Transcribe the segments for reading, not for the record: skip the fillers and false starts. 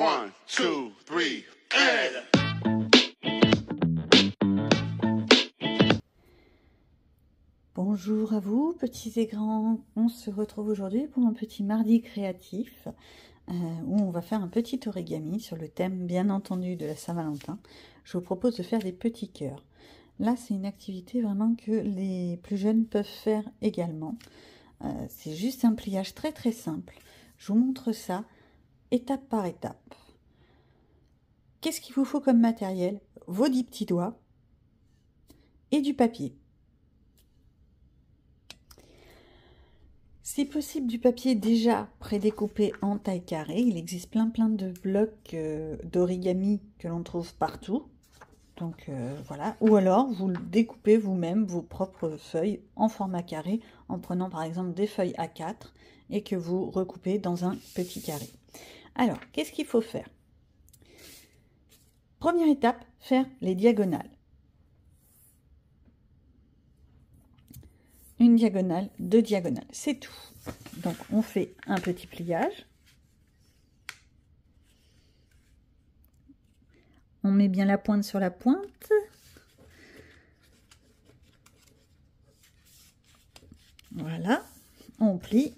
1, 2, 3, and... Bonjour à vous, petits et grands. On se retrouve aujourd'hui pour un petit mardi créatif où on va faire un petit origami sur le thème, bien entendu, de la Saint-Valentin. Je vous propose de faire des petits cœurs. Là, c'est une activité vraiment que les plus jeunes peuvent faire également. C'est juste un pliage très très simple. Je vous montre ça étape par étape. Qu'est-ce qu'il vous faut comme matériel? Vos 10 petits doigts et du papier. Si possible, du papier déjà prédécoupé en taille carrée. Il existe plein de blocs d'origami que l'on trouve partout. Donc voilà. Ou alors, vous découpez vous-même vos propres feuilles en format carré en prenant par exemple des feuilles A4 et que vous recoupez dans un petit carré. Alors, qu'est-ce qu'il faut faire? Première étape, faire les diagonales. Une diagonale, deux diagonales, c'est tout. Donc on fait un petit pliage. On met bien la pointe sur la pointe. Voilà, on plie.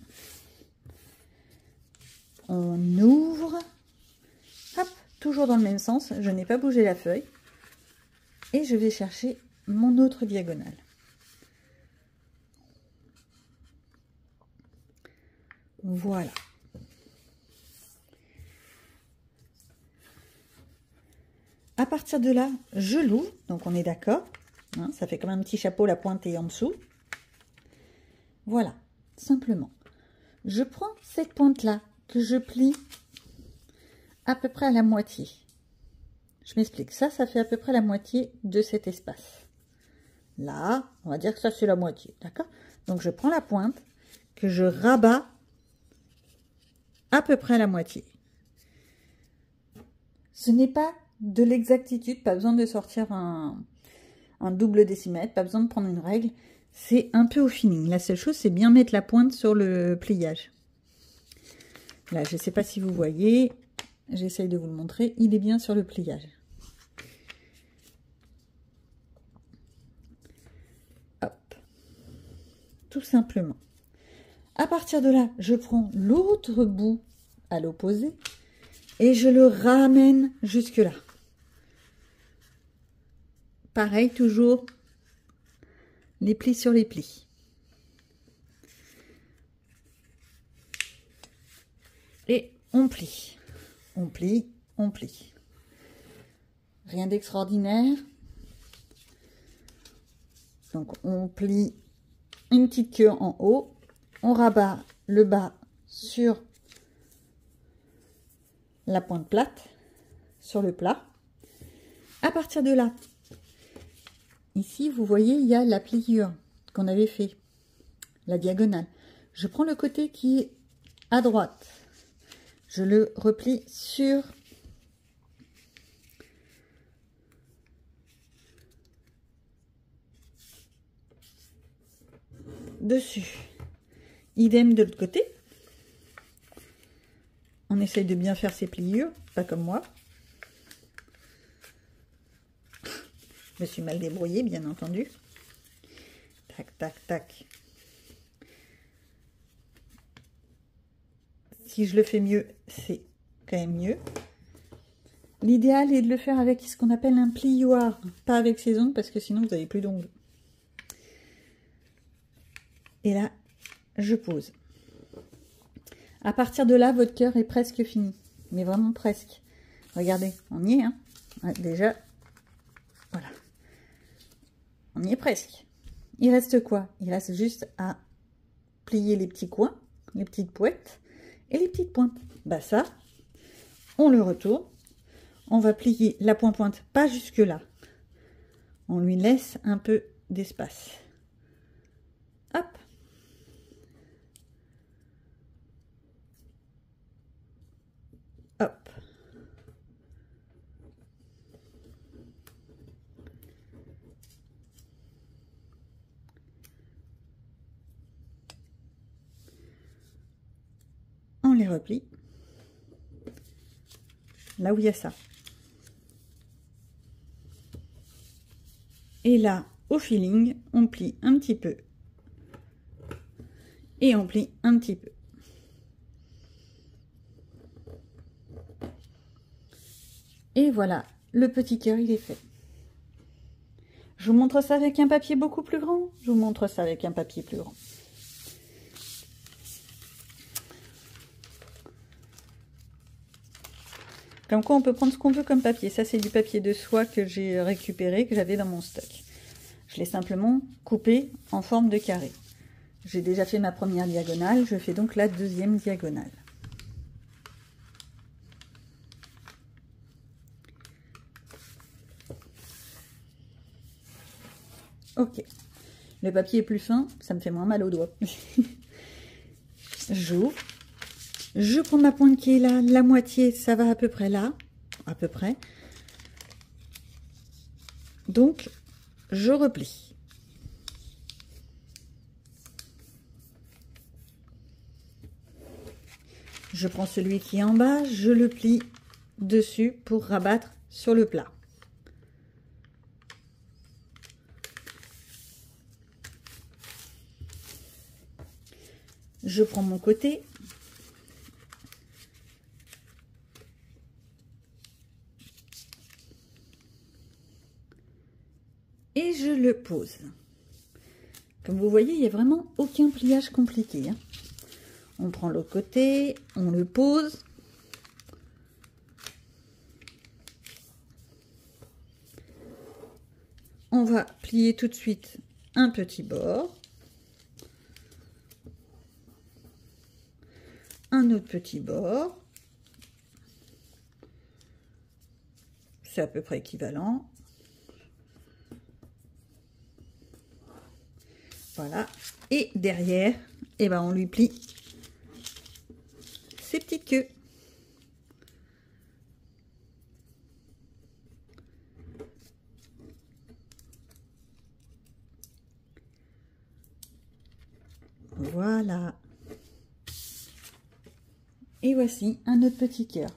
On ouvre. Hop, toujours dans le même sens, je n'ai pas bougé la feuille. Et je vais chercher mon autre diagonale. Voilà. À partir de là, je l'ouvre, donc on est d'accord. Hein, ça fait comme un petit chapeau, la pointe est en dessous. Voilà, simplement. Je prends cette pointe-là, que je plie à peu près à la moitié. Je m'explique, ça fait à peu près la moitié de cet espace. Là, on va dire que ça c'est la moitié, d'accord? Donc je prends la pointe, que je rabats à peu près la moitié. Ce n'est pas de l'exactitude, pas besoin de sortir un double décimètre, pas besoin de prendre une règle, c'est un peu au feeling. La seule chose, c'est bien mettre la pointe sur le pliage. Là, je ne sais pas si vous voyez, j'essaye de vous le montrer, il est bien sur le pliage. Hop, tout simplement. À partir de là, je prends l'autre bout à l'opposé et je le ramène jusque là. Pareil, toujours les plis sur les plis. Et on plie, on plie, on plie. Rien d'extraordinaire. Donc on plie une petite queue en haut. On rabat le bas sur la pointe plate, sur le plat. À partir de là, ici, vous voyez, il y a la pliure qu'on avait fait, la diagonale. Je prends le côté qui est à droite. Je le replie sur dessus. Idem de l'autre côté. On essaye de bien faire ses pliures, pas comme moi. Je me suis mal débrouillée, bien entendu. Tac, tac, tac. Si je le fais mieux, c'est quand même mieux. L'idéal est de le faire avec ce qu'on appelle un plioir, pas avec ses ongles, parce que sinon vous n'avez plus d'ongles. Et là, je pose. À partir de là, votre cœur est presque fini. Mais vraiment presque. Regardez, on y est. Hein, ouais, déjà, voilà. On y est presque. Il reste quoi? Il reste juste à plier les petits coins, les petites pointes et les petites pointes. Bah ça, on le retourne. On va plier la pointe pas jusque là. On lui laisse un peu d'espace. Hop. Hop. On les replie. là où il y a ça. Et là, au feeling, on plie un petit peu. Et on plie un petit peu. Et voilà, le petit cœur, il est fait. Je vous montre ça avec un papier beaucoup plus grand. Je vous montre ça avec un papier plus grand. Comme quoi, on peut prendre ce qu'on veut comme papier. Ça, c'est du papier de soie que j'ai récupéré, que j'avais dans mon stock. Je l'ai simplement coupé en forme de carré. J'ai déjà fait ma première diagonale. Je fais donc la deuxième diagonale. Ok. Le papier est plus fin, ça me fait moins mal aux doigts. J'ouvre. Je prends ma pointe qui est là, la moitié, ça va à peu près là, à peu près. Donc, je replie. Je prends celui qui est en bas, je le plie dessus pour rabattre sur le plat. Je prends mon côté. Et je le pose. Comme vous voyez, il n'y a vraiment aucun pliage compliqué, hein. On prend l'autre côté, on le pose. On va plier tout de suite un petit bord. Un autre petit bord. C'est à peu près équivalent. Voilà. Et derrière, eh ben, on lui plie ses petites queues. Voilà. Et voici un autre petit cœur.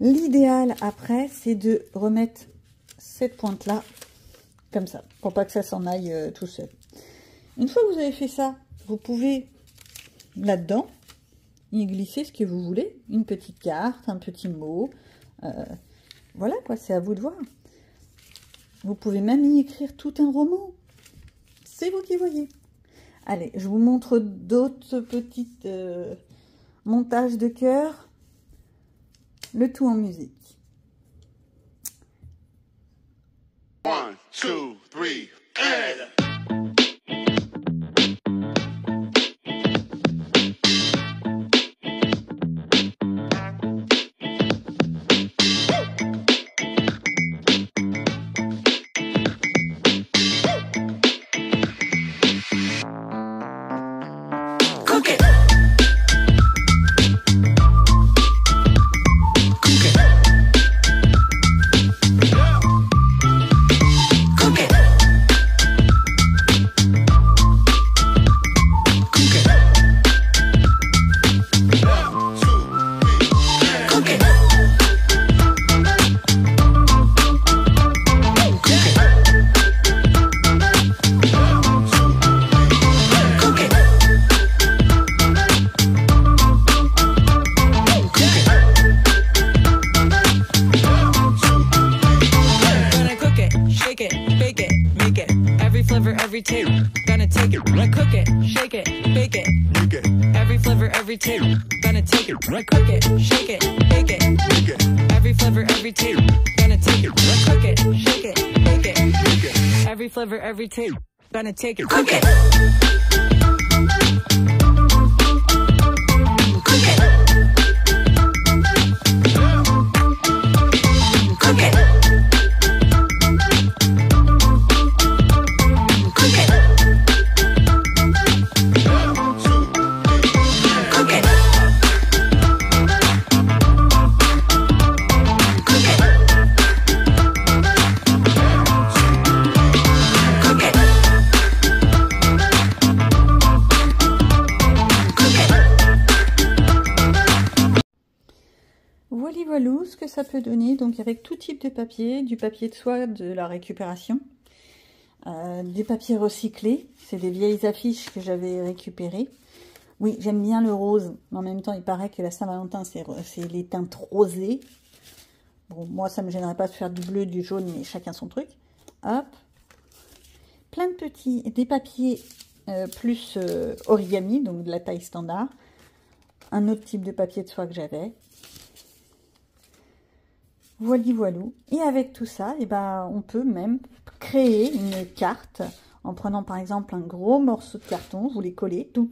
L'idéal après, c'est de remettre cette pointe-là, comme ça, pour pas que ça s'en aille tout seul. Une fois que vous avez fait ça, vous pouvez là-dedans y glisser ce que vous voulez. Une petite carte, un petit mot. Voilà quoi, c'est à vous de voir. Vous pouvez même y écrire tout un roman. C'est vous qui voyez. Allez, je vous montre d'autres petites montages de cœur. Le tout en musique. 1, 2, 3, and... every tape, gonna take it, right, cook it, shake it, bake it, make it. Every flavor, every tape, gonna take it, right, cook it, shake it, bake it, make it. Every flavor, every tape, gonna take it, right, cook it, shake it, bake it, make it. Every flavor, every tape, gonna take it, cook it. Cook it. Cook it. Voilà, voilà ce que ça peut donner, donc avec tout type de papier, du papier de soie de la récupération, des papiers recyclés, c'est des vieilles affiches que j'avais récupérées. Oui, j'aime bien le rose, mais en même temps, il paraît que la Saint-Valentin, c'est les teintes rosées. Bon, moi, ça ne me gênerait pas de faire du bleu, du jaune, mais chacun son truc. Hop. Plein de petits, des papiers plus origami, donc de la taille standard. Un autre type de papier de soie que j'avais. Voili voilou. Et avec tout ça, eh ben, on peut même créer une carte en prenant par exemple un gros morceau de carton, vous les collez, tout,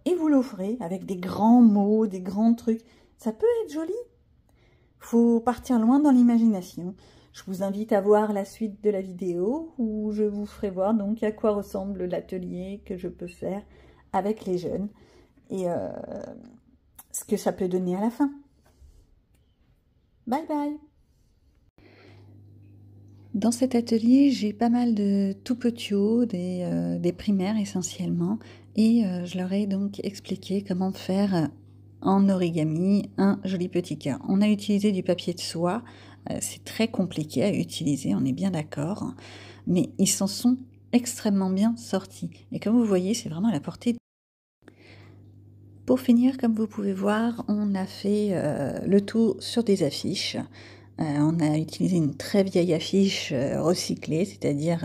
et vous l'offrez avec des grands mots, des grands trucs. Ça peut être joli. Faut partir loin dans l'imagination. Je vous invite à voir la suite de la vidéo où je vous ferai voir donc à quoi ressemble l'atelier que je peux faire avec les jeunes et ce que ça peut donner à la fin. Bye bye! Dans cet atelier, j'ai pas mal de tout petits hauts, des primaires essentiellement, et je leur ai donc expliqué comment faire en origami un joli petit cœur. On a utilisé du papier de soie, c'est très compliqué à utiliser, on est bien d'accord, mais ils s'en sont extrêmement bien sortis. Et comme vous voyez, c'est vraiment à la portée. Pour finir, comme vous pouvez voir, on a fait le tout sur des affiches. On a utilisé une très vieille affiche recyclée, c'est-à-dire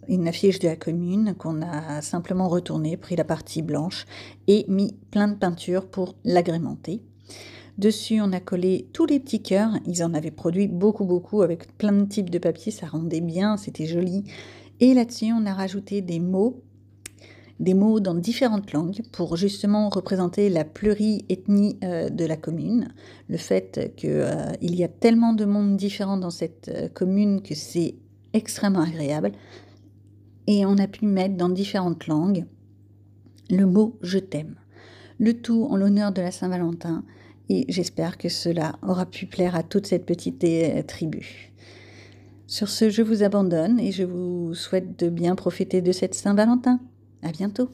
une affiche de la commune qu'on a simplement retournée, pris la partie blanche et mis plein de peinture pour l'agrémenter. Dessus, on a collé tous les petits cœurs. Ils en avaient produit beaucoup avec plein de types de papier, ça rendait bien, c'était joli. Et là-dessus, on a rajouté des mots dans différentes langues pour justement représenter la pluriethnie de la commune. Le fait qu'il y a tellement de monde différent dans cette commune que c'est extrêmement agréable. Et on a pu mettre dans différentes langues le mot « je t'aime ». Le tout en l'honneur de la Saint-Valentin. Et j'espère que cela aura pu plaire à toute cette petite tribu. Sur ce, je vous abandonne et je vous souhaite de bien profiter de cette Saint-Valentin. À bientôt.